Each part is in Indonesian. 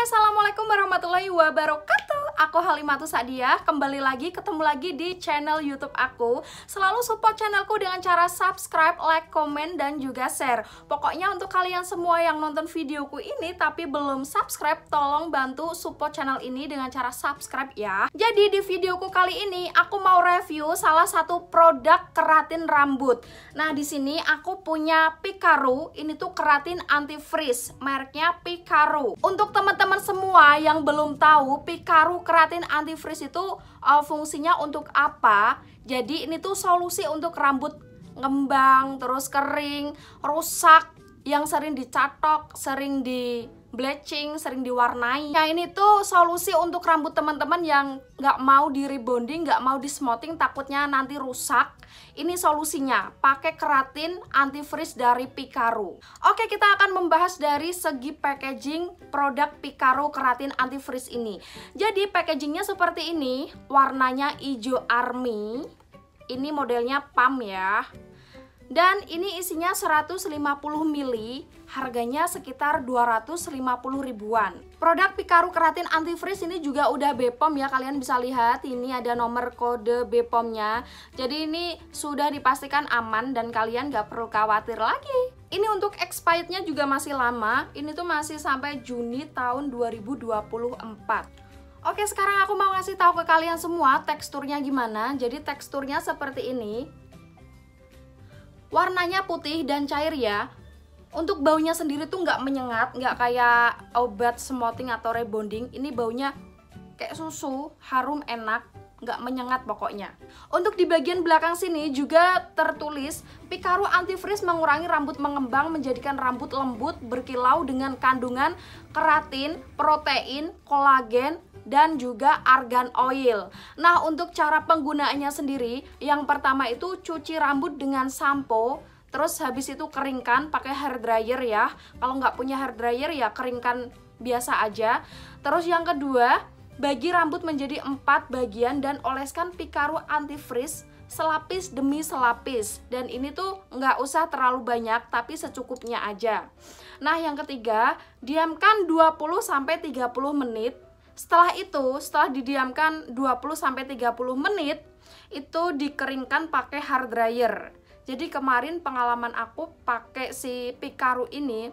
Assalamualaikum warahmatullahi wabarakatuh. Aku Halimatus Sa'diyah, kembali lagi ketemu lagi di channel YouTube aku. Selalu support channelku dengan cara subscribe, like, komen, dan juga share. Pokoknya untuk kalian semua yang nonton videoku ini tapi belum subscribe, tolong bantu support channel ini dengan cara subscribe ya. Jadi di videoku kali ini aku mau review salah satu produk keratin rambut. Nah, di sini aku punya Picaru. Ini tuh keratin anti frizz, mereknya Picaru. Untuk teman-teman semua yang belum tahu Picaru keratin anti frizz itu fungsinya untuk apa? Jadi ini tuh solusi untuk rambut ngembang, terus kering, rusak, yang sering dicatok, sering di bleaching, sering diwarnai. Nah, ini tuh solusi untuk rambut teman-teman yang nggak mau di rebonding, nggak mau di smoothing, takutnya nanti rusak. Ini solusinya, pakai keratin anti frizz dari Picaru. Oke, kita akan membahas dari segi packaging produk Picaru keratin anti frizz ini. Jadi packagingnya seperti ini, warnanya hijau army. Ini modelnya pump ya. Dan ini isinya 150 ml, harganya sekitar 250 ribuan. Produk Picaru keratin anti frizz ini juga udah BPOM ya, kalian bisa lihat ini ada nomor kode BPOM-nya. Jadi ini sudah dipastikan aman dan kalian gak perlu khawatir lagi. Ini untuk expirednya juga masih lama, ini tuh masih sampai Juni tahun 2024. Oke, sekarang aku mau ngasih tahu ke kalian semua teksturnya gimana. Jadi teksturnya seperti ini. Warnanya putih dan cair ya. Untuk baunya sendiri tuh nggak menyengat, nggak kayak obat smoothing atau rebonding. Ini baunya kayak susu, harum, enak, nggak menyengat pokoknya. Untuk di bagian belakang sini juga tertulis Picaru anti frizz mengurangi rambut mengembang, menjadikan rambut lembut, berkilau dengan kandungan keratin, protein, kolagen, dan juga argan oil. Nah, untuk cara penggunaannya sendiri, yang pertama itu cuci rambut dengan sampo, terus habis itu keringkan pakai hair dryer ya. Kalau nggak punya hair dryer ya keringkan biasa aja. Terus yang kedua, bagi rambut menjadi 4 bagian dan oleskan Picaru anti frizz selapis demi selapis. Dan ini tuh nggak usah terlalu banyak, tapi secukupnya aja. Nah, yang ketiga, diamkan 20-30 menit. Setelah itu, setelah didiamkan 20-30 menit, itu dikeringkan pakai hair dryer. Jadi kemarin pengalaman aku pakai si Picaru ini,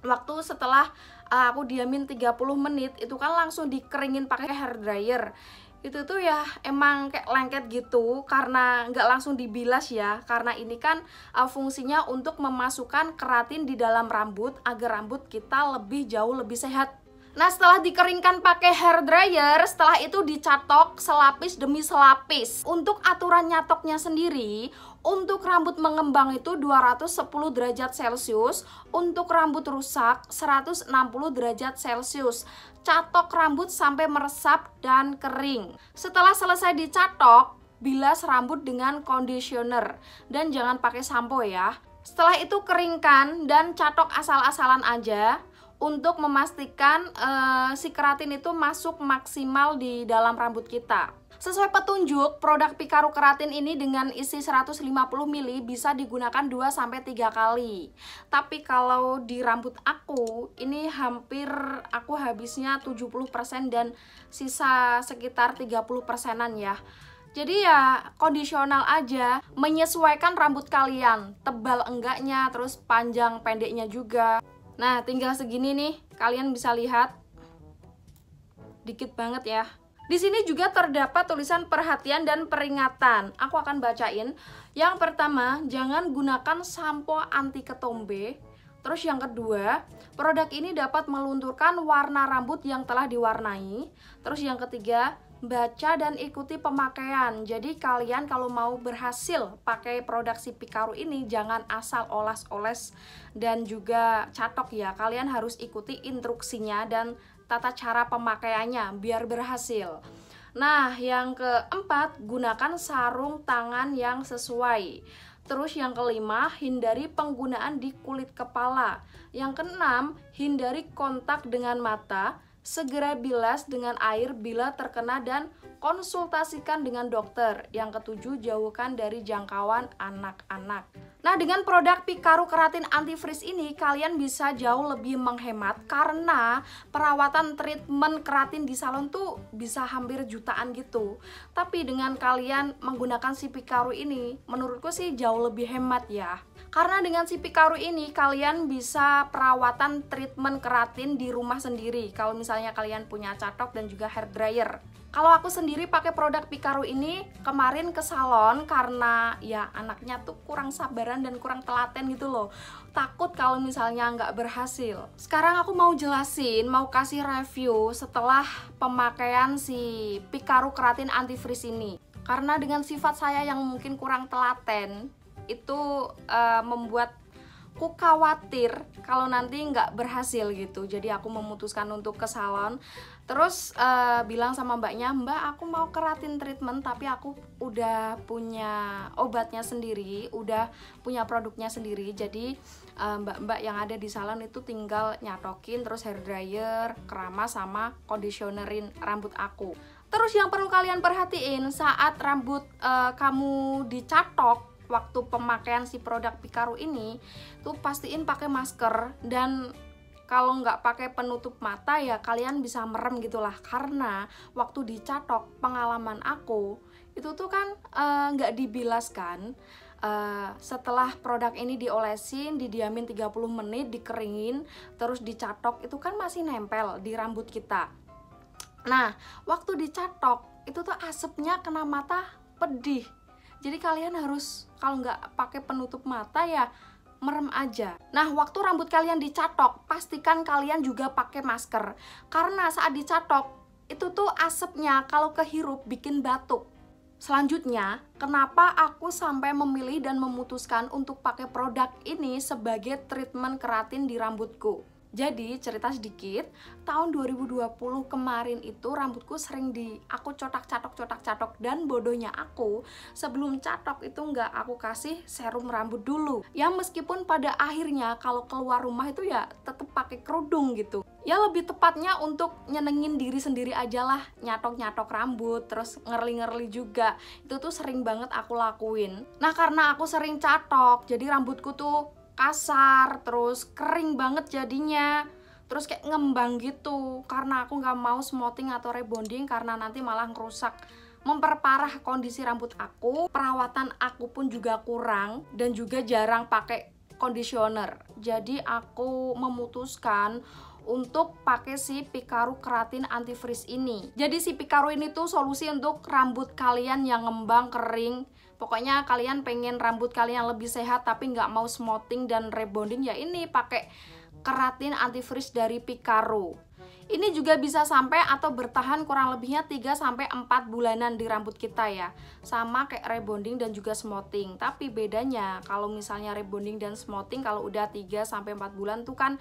waktu setelah aku diamin 30 menit, itu kan langsung dikeringin pakai hair dryer. Itu tuh ya emang kayak lengket gitu, karena nggak langsung dibilas ya. Karena ini kan fungsinya untuk memasukkan keratin di dalam rambut, agar rambut kita lebih jauh lebih sehat. Nah, setelah dikeringkan pakai hair dryer, setelah itu dicatok selapis demi selapis. Untuk aturan nyatoknya sendiri, untuk rambut mengembang itu 210 derajat Celcius, untuk rambut rusak 160 derajat Celcius. Catok rambut sampai meresap dan kering. Setelah selesai dicatok, bilas rambut dengan conditioner dan jangan pakai sampo ya. Setelah itu keringkan dan catok asal-asalan aja, untuk memastikan si keratin itu masuk maksimal di dalam rambut kita. Sesuai petunjuk, produk Picaru keratin ini dengan isi 150 ml bisa digunakan 2-3 kali. Tapi kalau di rambut aku, ini hampir aku habisnya 70% dan sisa sekitar 30%-an ya. Jadi ya kondisional aja, menyesuaikan rambut kalian, tebal enggaknya, terus panjang pendeknya juga. Nah, tinggal segini nih, kalian bisa lihat. Dikit banget ya. Di sini juga terdapat tulisan perhatian dan peringatan. Aku akan bacain. Yang pertama, jangan gunakan sampo anti ketombe. Terus yang kedua, produk ini dapat melunturkan warna rambut yang telah diwarnai. Terus yang ketiga, baca dan ikuti pemakaian. Jadi kalian kalau mau berhasil pakai produk si Picaru ini, jangan asal oles-oles dan juga catok ya. Kalian harus ikuti instruksinya dan tata cara pemakaiannya biar berhasil. Nah, yang keempat, gunakan sarung tangan yang sesuai. Terus yang kelima, hindari penggunaan di kulit kepala. Yang keenam, hindari kontak dengan mata. Segera bilas dengan air bila terkena dan konsultasikan dengan dokter. Yang ketujuh, jauhkan dari jangkauan anak-anak. Nah, dengan produk Picaru Keratin Antifreeze ini kalian bisa jauh lebih menghemat karena perawatan treatment keratin di salon tuh bisa hampir jutaan gitu. Tapi dengan kalian menggunakan si Picaru ini, menurutku sih jauh lebih hemat ya. Karena dengan si Picaru ini kalian bisa perawatan treatment keratin di rumah sendiri. Kalau misalnya kalian punya catok dan juga hair dryer. Kalau aku sendiri pakai produk Picaru ini kemarin ke salon karena ya anaknya tuh kurang sabaran dan kurang telaten gitu loh. Takut kalau misalnya nggak berhasil. Sekarang aku mau jelasin, mau kasih review setelah pemakaian si Picaru Keratin Antifreeze ini. Karena dengan sifat saya yang mungkin kurang telaten, itu membuat aku khawatir kalau nanti nggak berhasil gitu. Jadi aku memutuskan untuk ke salon. Terus bilang sama mbaknya, "Mbak, aku mau keratin treatment tapi aku udah punya obatnya sendiri, udah punya produknya sendiri. Jadi mbak-mbak yang ada di salon itu tinggal nyatokin terus hair dryer, keramas sama conditionerin rambut aku." Terus yang perlu kalian perhatiin saat rambut kamu dicatok waktu pemakaian si produk Picaru ini tuh pastiin pakai masker, dan kalau nggak pakai penutup mata ya kalian bisa merem gitulah. Karena waktu dicatok pengalaman aku itu tuh kan nggak dibilaskan. Setelah produk ini diolesin, didiamin 30 menit, dikeringin, terus dicatok, itu kan masih nempel di rambut kita. Nah, waktu dicatok itu tuh asapnya kena mata pedih. Jadi kalian harus kalau nggak pakai penutup mata ya merem aja. Nah, waktu rambut kalian dicatok, pastikan kalian juga pakai masker. Karena saat dicatok, itu tuh asapnya kalau kehirup bikin batuk. Selanjutnya, kenapa aku sampai memilih dan memutuskan untuk pakai produk ini sebagai treatment keratin di rambutku? Jadi cerita sedikit, tahun 2020 kemarin itu rambutku sering aku cotak-catok, dan bodohnya aku sebelum catok itu nggak aku kasih serum rambut dulu. Ya meskipun pada akhirnya kalau keluar rumah itu ya tetap pakai kerudung gitu. Ya lebih tepatnya untuk nyenengin diri sendiri aja lah, nyatok-nyatok rambut, terus ngerli-ngerli juga. Itu tuh sering banget aku lakuin. Nah, karena aku sering catok, jadi rambutku tuh kasar, terus kering banget jadinya, terus kayak ngembang gitu. Karena aku nggak mau smoothing atau rebonding karena nanti malah ngerusak, memperparah kondisi rambut aku. Perawatan aku pun juga kurang dan juga jarang pakai conditioner. Jadi aku memutuskan untuk pakai si Picaru Keratin Antifreeze ini. Jadi si Picaru ini tuh solusi untuk rambut kalian yang ngembang, kering. Pokoknya kalian pengen rambut kalian lebih sehat tapi nggak mau smoothing dan rebonding, ya ini pakai Keratin Antifreeze dari Picaru. Ini juga bisa sampai atau bertahan kurang lebihnya 3-4 bulanan di rambut kita ya. Sama kayak rebonding dan juga smoothing. Tapi bedanya kalau misalnya rebonding dan smoothing kalau udah 3-4 bulan tuh kan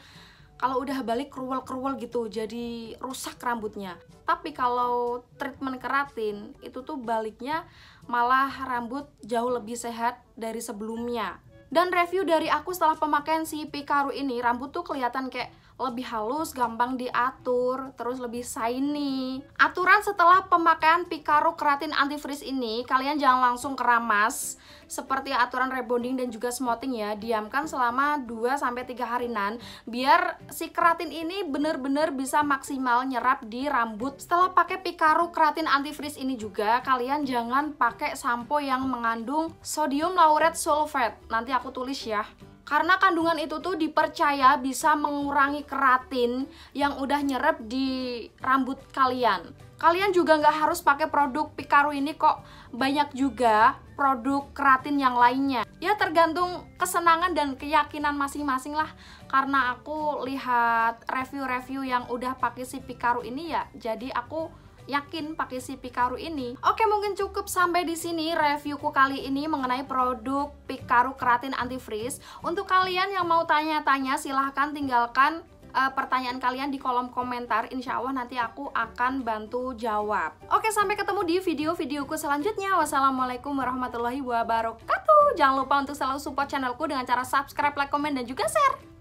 kalau udah balik keruel-keruel gitu, jadi rusak rambutnya. Tapi kalau treatment keratin itu tuh baliknya malah rambut jauh lebih sehat dari sebelumnya. Dan review dari aku setelah pemakaian si Picaru ini, rambut tuh kelihatan kayak lebih halus, gampang diatur, terus lebih shiny. Aturan setelah pemakaian Picaru Keratin Antifreeze ini, kalian jangan langsung keramas seperti aturan rebonding dan juga smoothing ya. Diamkan selama 2-3 harian biar si keratin ini bener-bener bisa maksimal nyerap di rambut. Setelah pakai Picaru Keratin Antifreeze ini juga, kalian jangan pakai sampo yang mengandung sodium lauret sulfate. Nanti aku tulis ya. Karena kandungan itu tuh dipercaya bisa mengurangi keratin yang udah nyerap di rambut kalian. Kalian juga nggak harus pakai produk Picaru ini kok, banyak juga produk keratin yang lainnya. Ya tergantung kesenangan dan keyakinan masing-masing lah. Karena aku lihat review-review yang udah pakai si Picaru ini ya, jadi aku yakin pakai si Picaru ini. Oke, mungkin cukup sampai di sini reviewku kali ini mengenai produk Picaru Keratin Antifreeze. Untuk kalian yang mau tanya-tanya, silahkan tinggalkan pertanyaan kalian di kolom komentar. Insya Allah nanti aku akan bantu jawab. Oke, sampai ketemu di video-videoku selanjutnya. Wassalamualaikum warahmatullahi wabarakatuh. Jangan lupa untuk selalu support channelku dengan cara subscribe, like, komen, dan juga share.